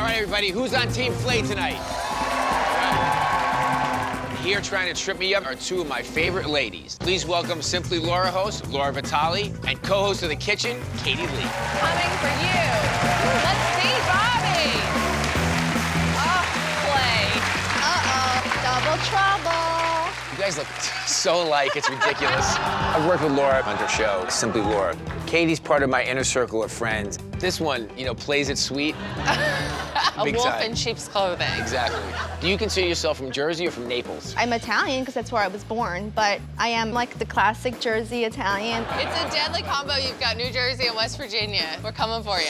right, everybody, who's on Team Flay tonight? Here trying to trip me up are two of my favorite ladies. Please welcome Simply Laura host, Laura Vitale, and co-host of The Kitchen, Katie Lee. Coming for you. Let's see, Bobby. Oh, Flay. Uh-oh, double trouble. You guys look so alike, it's ridiculous. I've worked with Laura on her show, Simply Laura. Katie's part of my inner circle of friends. This one, you know, plays it sweet. A Big wolf time. in sheep's clothing. Exactly. Do you consider yourself from Jersey or from Naples? I'm Italian because that's where I was born, but I am like the classic Jersey Italian. It's a deadly combo. You've got New Jersey and West Virginia. We're coming for you.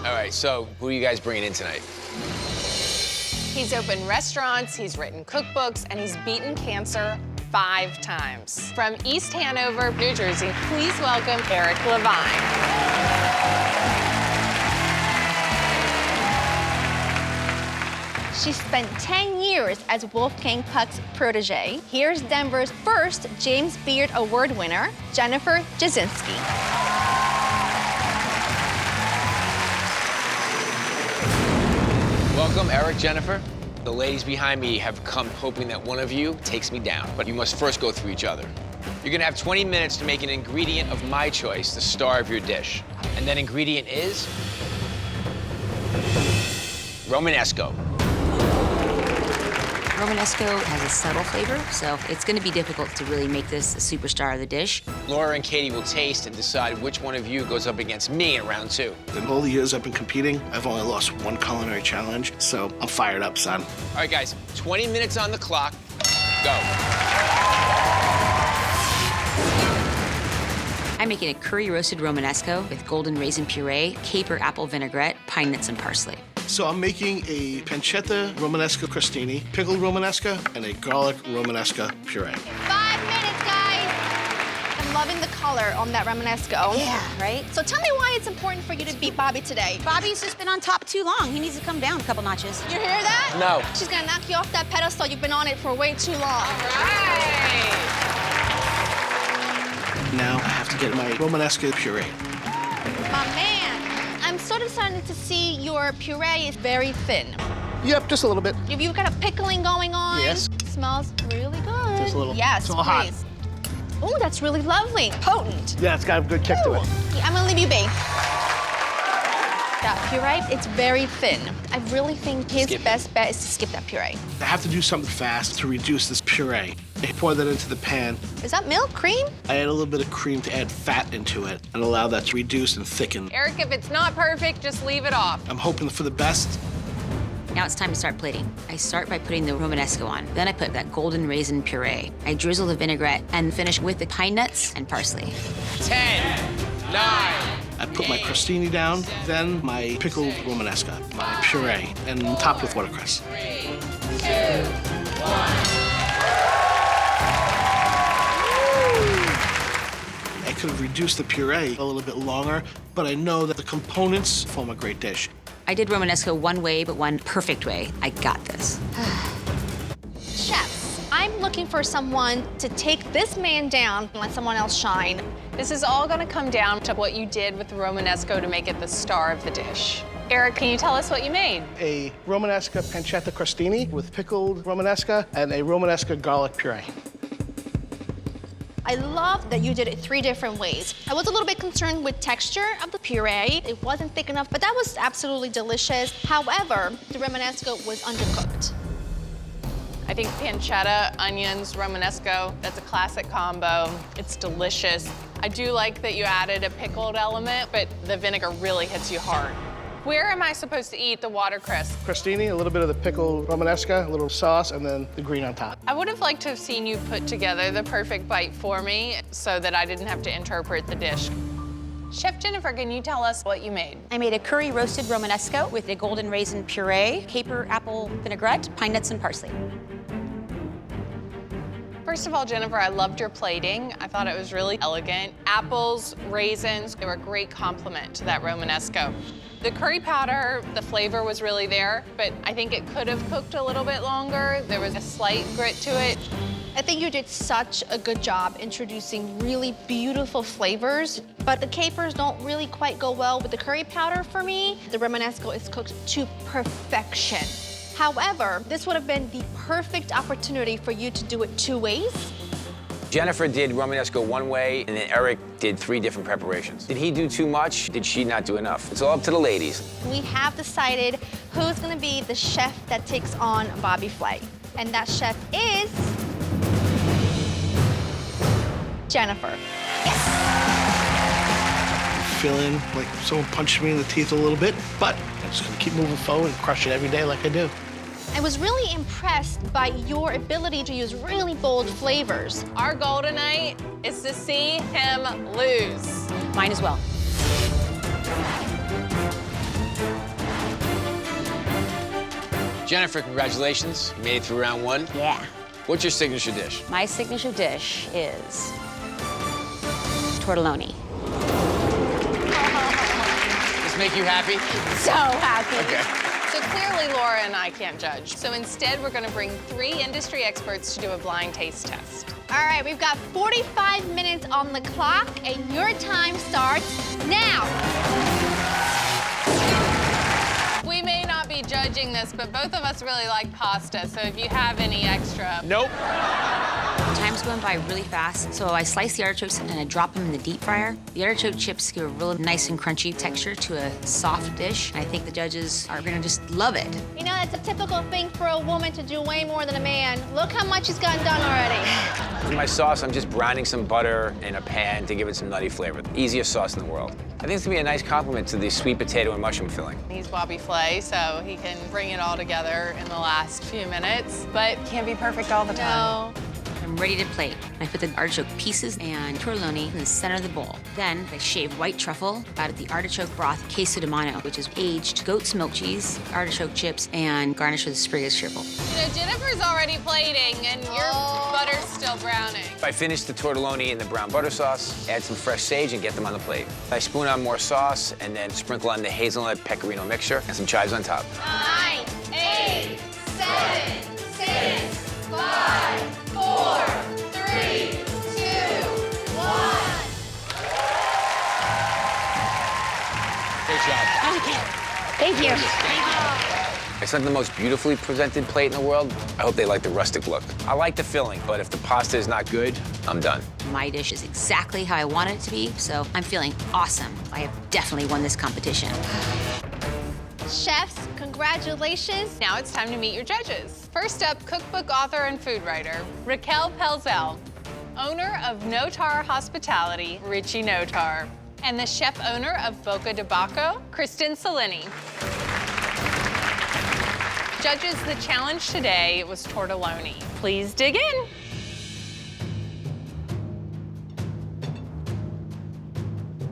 All right, so who are you guys bringing in tonight? He's opened restaurants, he's written cookbooks, and he's beaten cancer 5 times. From East Hanover, New Jersey, please welcome Eric Levine. She spent 10 years as Wolfgang Puck's protege. Here's Denver's first James Beard Award winner, Jennifer Jasinski. Welcome, Eric, Jennifer. The ladies behind me have come hoping that one of you takes me down, but you must first go through each other. You're gonna have 20 minutes to make an ingredient of my choice, the star of your dish. And that ingredient is romanesco. Romanesco has a subtle flavor, so it's gonna be difficult to really make this a superstar of the dish. Laura and Katie will taste and decide which one of you goes up against me in round 2. In all the years I've been competing, I've only lost one culinary challenge, so I'm fired up, son. All right, guys, 20 minutes on the clock. Go. I'm making a curry roasted Romanesco with golden raisin puree, caper apple vinaigrette, pine nuts, and parsley. So I'm making a pancetta romanesco crostini, pickled romanesca, and a garlic romanesca puree. 5 minutes, guys. I'm loving the color on that romanesco. Yeah, right? So tell me why it's important for you to beat Bobby today. Bobby's just been on top too long. He needs to come down a couple notches. You hear that? No. She's gonna knock you off that pedestal. You've been on it for way too long. Right. Now I have to get my romanesca puree. My man, I'm sort of starting to see your puree is very thin. Yep, just a little bit. You've got a pickling going on. Yes. Smells really good. Just a little. Yes, It's a little hot. please. Oh, that's really lovely. Potent. Yeah, it's got a good kick to it. I'm gonna leave you be. That puree, it's very thin. I really think his Skip it. best bet is to skip that puree. I have to do something fast to reduce this puree. I pour that into the pan. Is that milk, cream? I add a little bit of cream to add fat into it and allow that to reduce and thicken. Eric, if it's not perfect, just leave it off. I'm hoping for the best. Now it's time to start plating. I start by putting the Romanesco on. Then I put that golden raisin puree. I drizzle the vinaigrette and finish with the pine nuts and parsley. 10, 9. I put my crostini down, then my pickled romanesca, my puree, and topped with watercress. I could have reduced the puree a little bit longer, but I know that the components form a great dish. I did Romanesco one way, but one perfect way. I got this. Chefs, I'm looking for someone to take this man down and let someone else shine. This is all gonna come down to what you did with the Romanesco to make it the star of the dish. Eric, can you tell us what you made? A romanesca pancetta crostini with pickled romanesca and a romanesca garlic puree. I love that you did it 3 different ways. I was a little bit concerned with texture of the puree. It wasn't thick enough, but that was absolutely delicious. However, the romanesco was undercooked. I think pancetta, onions, Romanesco, that's a classic combo. It's delicious. I do like that you added a pickled element, but the vinegar really hits you hard. Where am I supposed to eat the watercress? Crostini, a little bit of the pickled romanesca, a little sauce, and then the green on top. I would have liked to have seen you put together the perfect bite for me so that I didn't have to interpret the dish. Chef Jennifer, can you tell us what you made? I made a curry roasted Romanesco with a golden raisin puree, caper apple vinaigrette, pine nuts, and parsley. For First of all, Jennifer, I loved your plating. I thought it was really elegant. Apples, raisins, they were a great complement to that romanesco. The curry powder, the flavor was really there, but I think it could have cooked a little bit longer. There was a slight grit to it. I think you did such a good job introducing really beautiful flavors, but the capers don't really quite go well with the curry powder for me. The romanesco is cooked to perfection. However, this would have been the perfect opportunity for you to do it 2 ways. Jennifer did romanesco one way, and then Eric did 3 different preparations. Did he do too much? Did she not do enough? It's all up to the ladies. We have decided who's gonna be the chef that takes on Bobby Flay. And that chef is Jennifer. Feeling like someone punched me in the teeth a little bit, but I'm just gonna keep moving forward and crush it every day like I do. I was really impressed by your ability to use really bold flavors. Our goal tonight is to see him lose. Mine as well. Jennifer, congratulations. You made it through round 1. Yeah. What's your signature dish? My signature dish is tortelloni. Does this make you happy? So happy. Okay. So clearly Laura and I can't judge. So instead, we're gonna bring 3 industry experts to do a blind taste test. All right, we've got 45 minutes on the clock, and your time starts now. We may not be judging this, but both of us really like pasta, so if you have any extra. Nope. Time's going by really fast, so I slice the artichokes and I drop them in the deep fryer. The artichoke chips give a real nice and crunchy texture to a soft dish. I think the judges are gonna just love it. You know, that's a typical thing for a woman to do way more than a man. Look how much he's gotten done already. For my sauce, I'm just browning some butter in a pan to give it some nutty flavor. Easiest sauce in the world. I think it's gonna be a nice compliment to the sweet potato and mushroom filling. He's Bobby Flay, so he can bring it all together in the last few minutes, but can't be perfect all the time. No. I'm ready to plate. I put the artichoke pieces and tortelloni in the center of the bowl. Then I shave white truffle out of the artichoke broth queso de mano, which is aged goat's milk cheese, artichoke chips, and garnish with a sprig of chervil. You know, Jennifer's already plating, and your butter's still browning. I finish the tortelloni in the brown butter sauce, add some fresh sage, and get them on the plate. I spoon on more sauce, and then sprinkle on the hazelnut pecorino mixture and some chives on top. 9, 8, 7, 6, 5, 4, 3, 2, 1. Great job. Okay. Thank you. It's not the most beautifully presented plate in the world. I hope they like the rustic look. I like the filling, but if the pasta is not good, I'm done. My dish is exactly how I want it to be, so I'm feeling awesome. I have definitely won this competition. Chefs, congratulations. Now it's time to meet your judges. First up, cookbook author and food writer, Raquel Pelzel, owner of Notar Hospitality, Richie Notar, and the chef owner of Boca de Baco, Kristen Salini. Judges, the challenge today was tortelloni. Please dig in.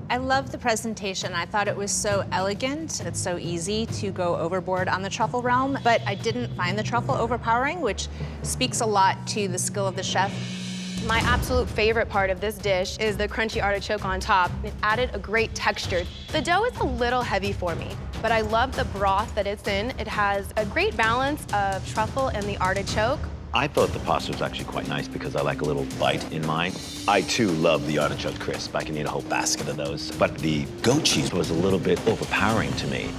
I love the presentation. I thought it was so elegant. It's so easy to go overboard on the truffle realm, but I didn't find the truffle overpowering, which speaks a lot to the skill of the chef. My absolute favorite part of this dish is the crunchy artichoke on top. It added a great texture. The dough is a little heavy for me, but I love the broth that it's in. It has a great balance of truffle and the artichoke. I thought the pasta was actually quite nice because I like a little bite in mine. I, too, love the artichoke crisp. I can eat a whole basket of those. But the goat cheese was a little bit overpowering to me.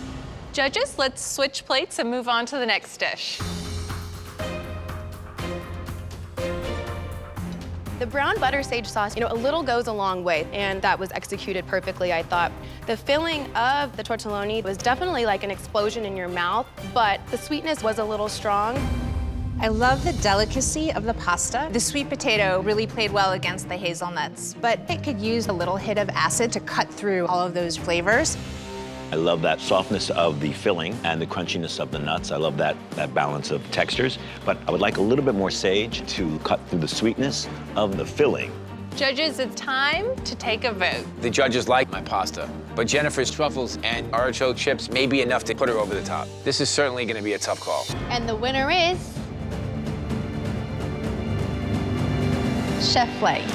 Judges, let's switch plates and move on to the next dish. The brown butter sage sauce, you know, a little goes a long way, and that was executed perfectly, I thought. The filling of the tortelloni was definitely like an explosion in your mouth, but the sweetness was a little strong. I love the delicacy of the pasta. The sweet potato really played well against the hazelnuts, but it could use a little hit of acid to cut through all of those flavors. I love that softness of the filling and the crunchiness of the nuts. I love that balance of textures, but I would like a little bit more sage to cut through the sweetness of the filling. Judges, it's time to take a vote. The judges like my pasta, but Jennifer's truffles and artichoke chips may be enough to put her over the top. This is certainly gonna be a tough call. And the winner is Chef Flay. You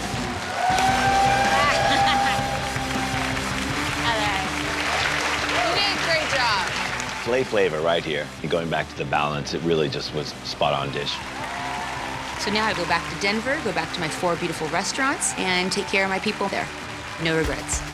did a great job. Flay flavor right here. And going back to the balance, it really just was spot-on dish. So now I go back to Denver, go back to my 4 beautiful restaurants, and take care of my people there. No regrets.